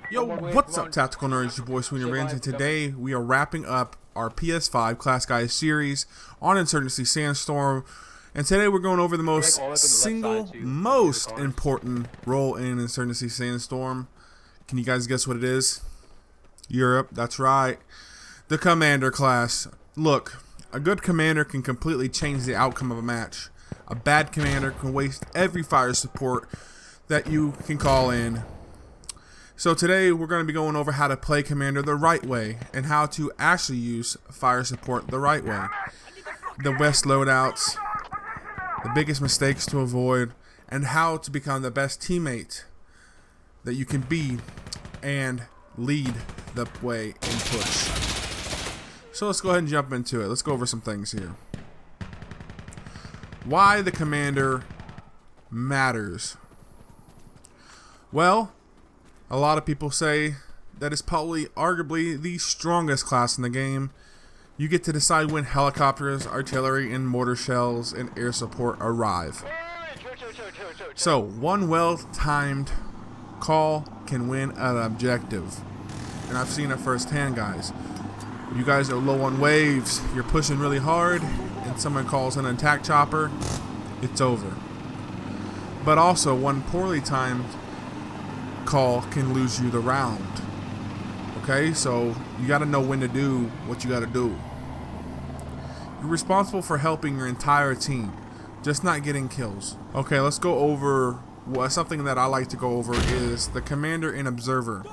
Yo, what's up, Tactical Nerds? Your boy Sweeney Rins, and today we are wrapping up our PS5 Class Guys series on Insurgency Sandstorm. And today we're going over the most important role in Insurgency Sandstorm. Can you guys guess what it is? Europe, that's right. The Commander class. Look, a good commander can completely change the outcome of a match. A bad commander can waste every fire support that you can call in. So today we're going to be going over how to play commander the right way and how to actually use fire support the right way. The best loadouts, the biggest mistakes to avoid, and how to become the best teammate that you can be and lead the way in push. So let's go ahead and jump into it. Let's go over some things here. Why the commander matters. Well, a lot of people say that it's probably arguably the strongest class in the game. You get to decide when helicopters, artillery, and mortar shells and air support arrive. So one well-timed call can win an objective. And I've seen it firsthand, guys. You guys are low on waves, you're pushing really hard, and someone calls an attack chopper, it's over. But also, one poorly timed call can lose you the round. Okay, so you got to know when to do what you got to do. You're responsible for helping your entire team, just not getting kills. Okay, let's go over something that I like to go over is the commander and observer.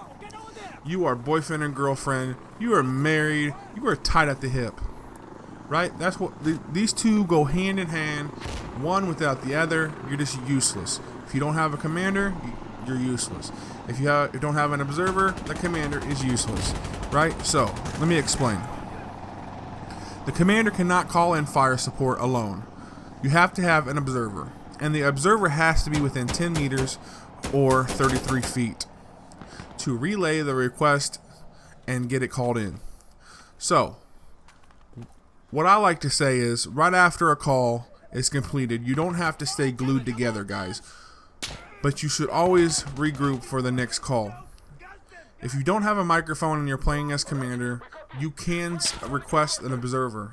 You are boyfriend and girlfriend, you are married, you are tied at the hip, right? That's what these two go hand in hand. One without the other, you're just useless. If you don't have a commander, you're useless. If you don't have an observer, the commander is useless, right? So let me explain. The commander cannot call in fire support alone. You have to have an observer, and the observer has to be within 10 meters or 33 feet to relay the request and get it called in. So what I like to say is, right after a call is completed, you don't have to stay glued together, guys. But you should always regroup for the next call. If you don't have a microphone and you're playing as commander, you can request an observer,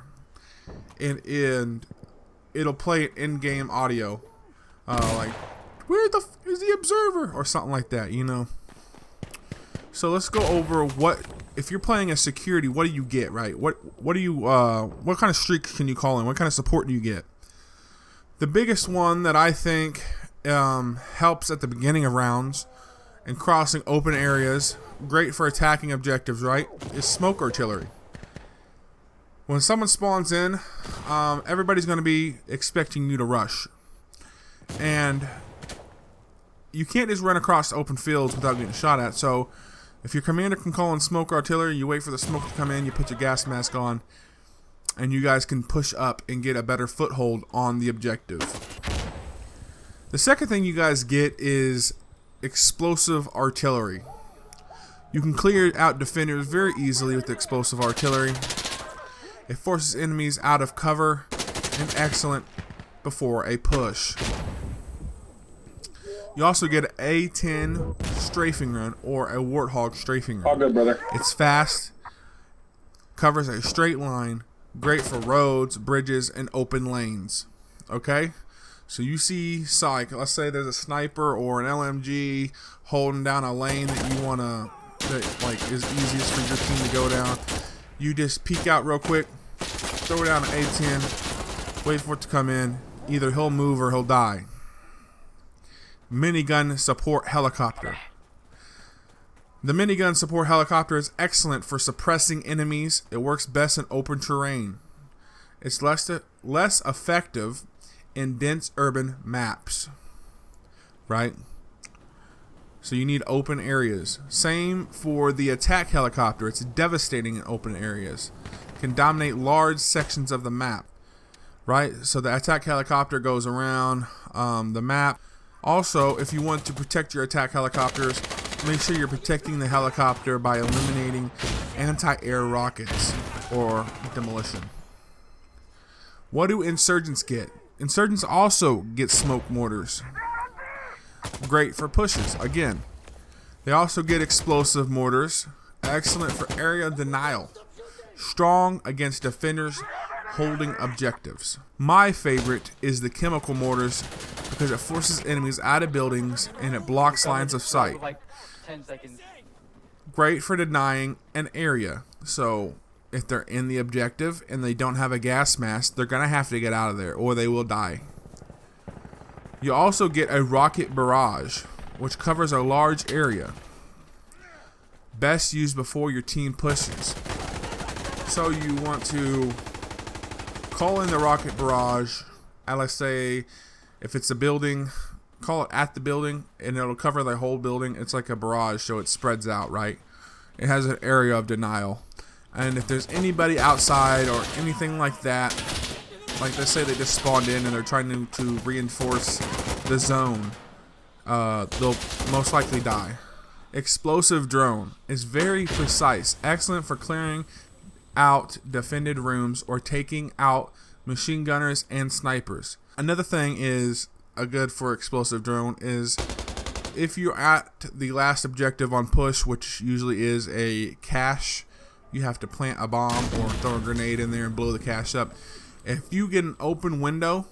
and it'll play it in-game audio, like "Where the f is the observer?" or something like that, you know. So let's go over if you're playing as security, what do you get, right? What kind of streaks can you call in? What kind of support do you get? The biggest one that I think helps at the beginning of rounds and crossing open areas, great for attacking objectives, right, is smoke artillery. When someone spawns in, everybody's going to be expecting you to rush, and you can't just run across open fields without getting shot at. So if your commander can call in smoke artillery, you wait for the smoke to come in, you put your gas mask on, and you guys can push up and get a better foothold on the objective. The second thing you guys get is explosive artillery. You can clear out defenders very easily with explosive artillery. It forces enemies out of cover and excellent before a push. You also get an A10 strafing run or a Warthog strafing run. All good, brother. It's fast, covers a straight line, great for roads, bridges, and open lanes. Okay? So you see, let's say there's a sniper or an LMG holding down a lane that you want to, like, is easiest for your team to go down. You just peek out real quick, throw down an A10, wait for it to come in. Either he'll move or he'll die. Minigun support helicopter. The minigun support helicopter is excellent for suppressing enemies. It works best in open terrain. It's less effective in dense urban maps, right? So you need open areas. Same for the attack helicopter. It's devastating in open areas. It can dominate large sections of the map, right? So the attack helicopter goes around the map. Also, if you want to protect your attack helicopters, make sure you're protecting the helicopter by eliminating anti-air rockets or demolition. What do insurgents get? Insurgents also get smoke mortars. Great for pushes. Again, They also get explosive mortars, excellent for area denial, strong against defenders holding objectives. My favorite is the chemical mortars because it forces enemies out of buildings and it blocks lines of sight. Great for denying an area. So if they're in the objective and they don't have a gas mask, they're going to have to get out of there or they will die. You also get a rocket barrage, which covers a large area. Best used before your team pushes. So you want to call in the rocket barrage, and let's say if it's a building, call it at the building and it'll cover the whole building. It's like a barrage, so it spreads out, right? It has an area of denial. And if there's anybody outside or anything like that, like let's say they just spawned in and they're trying to reinforce the zone, they'll most likely die. Explosive drone is very precise, excellent for clearing out defended rooms or taking out machine gunners and snipers. Another thing is good for explosive drone is if you're at the last objective on push, which usually is a cache, you have to plant a bomb or throw a grenade in there and blow the cache up. If you get an open window,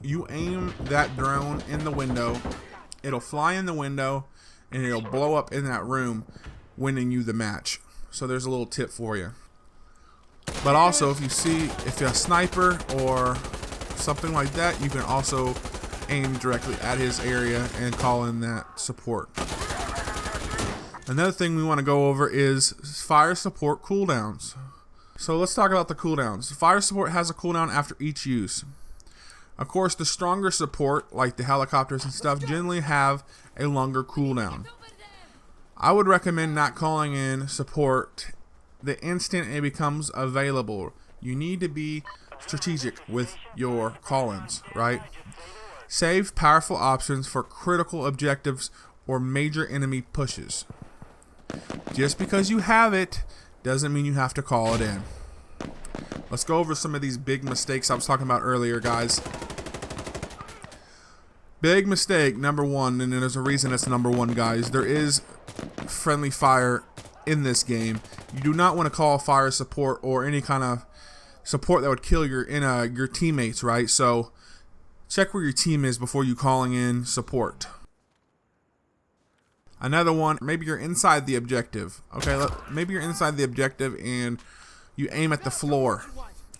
you aim that drone in the window, it'll fly in the window and it'll blow up in that room, winning you the match. So there's a little tip for you. But also if you're a sniper or something like that, you can also aim directly at his area and call in that support. Another thing we want to go over is fire support cooldowns. So let's talk about the cooldowns. Fire support has a cooldown after each use. Of course, the stronger support, like the helicopters and stuff, generally have a longer cooldown. I would recommend not calling in support the instant it becomes available. You need to be strategic with your call-ins, right? Save powerful options for critical objectives or major enemy pushes. Just because you have it doesn't mean you have to call it in. Let's go over some of these big mistakes I was talking about earlier, guys. Big mistake, number one, and there's a reason it's number one, guys. There is friendly fire in this game. You do not want to call fire support or any kind of support that would kill your teammates, right? So check where your team is before you calling in support. Another one, maybe you're inside the objective. Okay, maybe you're inside the objective and you aim at the floor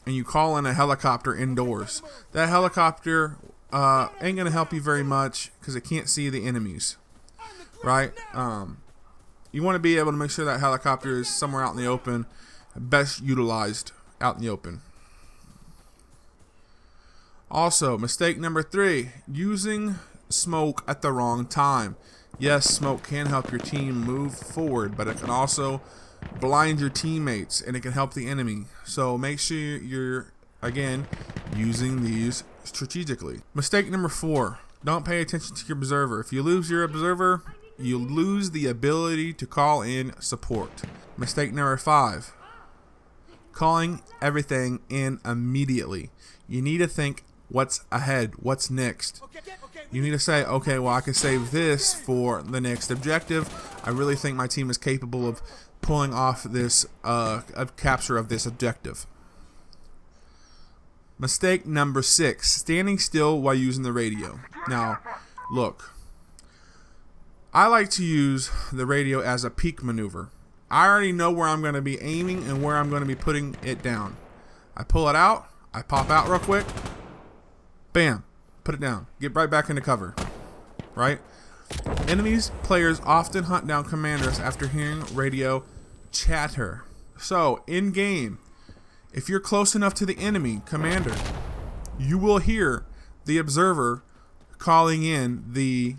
and you call in a helicopter indoors. That helicopter ain't gonna help you very much because it can't see the enemies, right? You want to be able to make sure that helicopter is somewhere out in the open, best utilized out in the open. Also, mistake number 3, using smoke at the wrong time. Yes, smoke can help your team move forward, but it can also blind your teammates and it can help the enemy. So make sure you're, again, using these strategically. Mistake number 4, don't pay attention to your observer. If you lose your observer, you lose the ability to call in support. Mistake number 5, calling everything in immediately. You need to think what's ahead, what's next. You need to say, okay, well, I can save this for the next objective. I really think my team is capable of pulling off this capture of this objective. Mistake number 6, standing still while using the radio. Now, look, I like to use the radio as a peek maneuver. I already know where I'm going to be aiming and where I'm going to be putting it down. I pull it out, I pop out real quick, bam, put it down, get right back into cover, right? Enemies players often hunt down commanders after hearing radio chatter. So, in game, if you're close enough to the enemy commander, you will hear the observer calling in the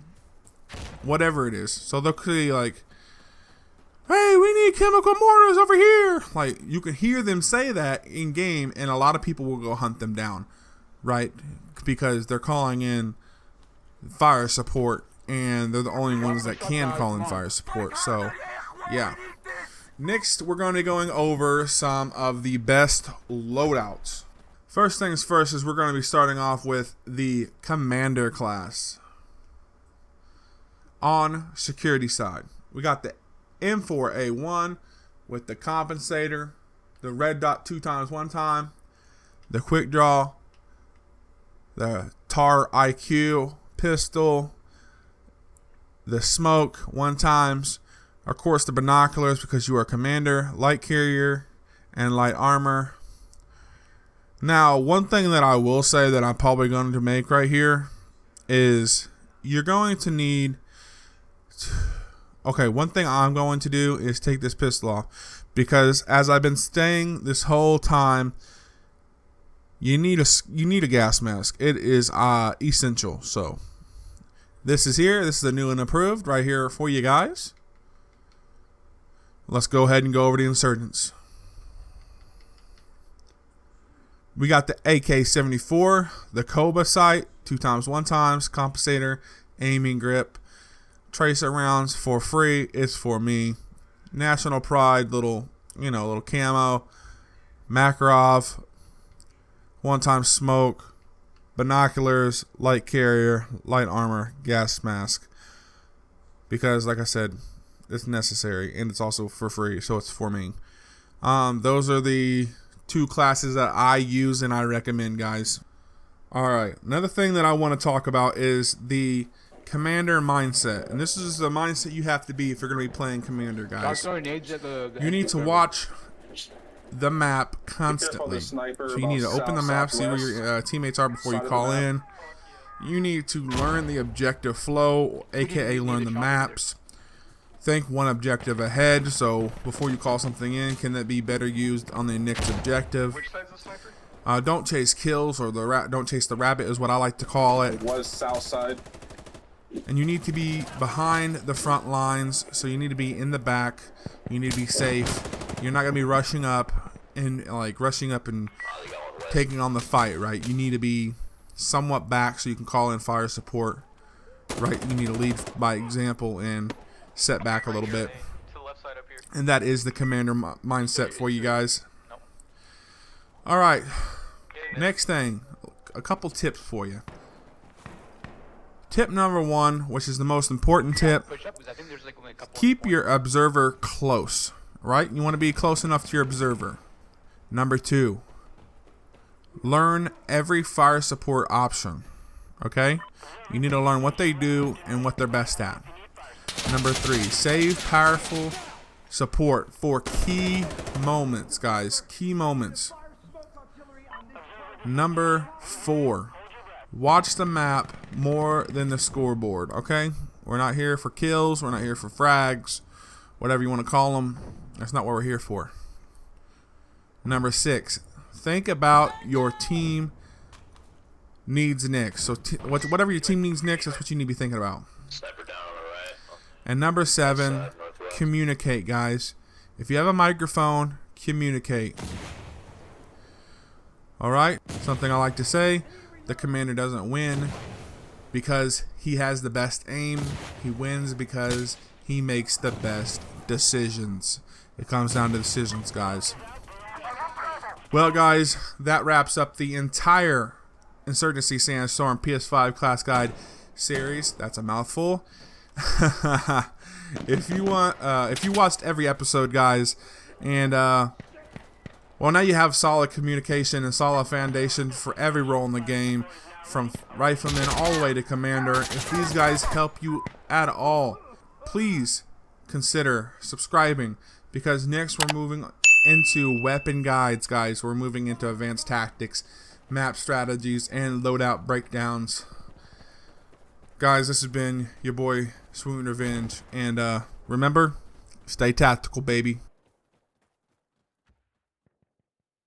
whatever it is. So they'll be like, hey, we need chemical mortars over here. Like, you can hear them say that in game, and a lot of people will go hunt them down, right? Because they're calling in fire support, and they're the only ones that can call in fire support. So, yeah. Next, we're going to be going over some of the best loadouts. First things first is we're going to be starting off with the Commander class. On security side, We got the M4A1 with the compensator, the red dot 2 times 1 time, the quick draw, the TAR IQ pistol, the smoke 1 times, of course the binoculars because you are a commander, light carrier, and light armor. Now, one thing that I will say that I'm probably going to make right here is you're going to need... Okay, one thing I'm going to do is take this pistol off, because as I've been saying this whole time, you need a gas mask. It is essential. So this is here. This is the new and improved right here for you guys. Let's go ahead and go over the insurgents. We got the AK-74, the Cobra sight, 2 times 1 times, compensator, aiming grip, tracer rounds for free. It's for me. National Pride, little camo, Makarov, 1 time smoke, binoculars, light carrier, light armor, gas mask. Because, like I said, it's necessary and it's also for free, so it's for me. Those are the 2 classes that I use and I recommend, guys. Alright, another thing that I want to talk about is the commander mindset. And this is the mindset you have to be if you're going to be playing commander, guys. You need to watch the map constantly. So you need to open the map, see where your teammates are before you call in. You need to learn the objective flow, aka learn the maps. Think 1 objective ahead, so before you call something in, can that be better used on the next objective? Don't chase kills, or don't chase the rabbit is what I like to call it. It was south side. And you need to be behind the front lines, so you need to be in the back. You need to be safe. You're not gonna be rushing up and taking on the fight, right? You need to be somewhat back so you can call in fire support, right? You need to lead by example and set back a little bit, and that is the commander mindset for you guys. Alright, next thing, a couple tips for you. Tip number 1, which is the most important tip, keep your observer close, right? You want to be close enough to your observer. Number 2, learn every fire support option, okay? You need to learn what they do and what they're best at. Number 3, save powerful support for key moments, guys. Key moments. Number 4, watch the map more than the scoreboard, okay? We're not here for kills. We're not here for frags. Whatever you want to call them. That's not what we're here for. Number 6, think about your team needs next. So whatever your team needs next, that's what you need to be thinking about. And number 7, communicate, guys. If you have a microphone, communicate. Alright, something I like to say, the commander doesn't win because he has the best aim. He wins because he makes the best decisions. It comes down to decisions, guys. Well, guys, that wraps up the entire Insurgency Sandstorm PS5 class guide series. That's a mouthful. If you watched every episode, guys, and well, now you have solid communication and solid foundation for every role in the game, from rifleman all the way to commander. If these guys help you at all, please consider subscribing, because next we're moving into weapon guides, guys. We're moving into advanced tactics, map strategies, and loadout breakdowns. Guys, this has been your boy Swoon Revenge, and remember, stay tactical, baby.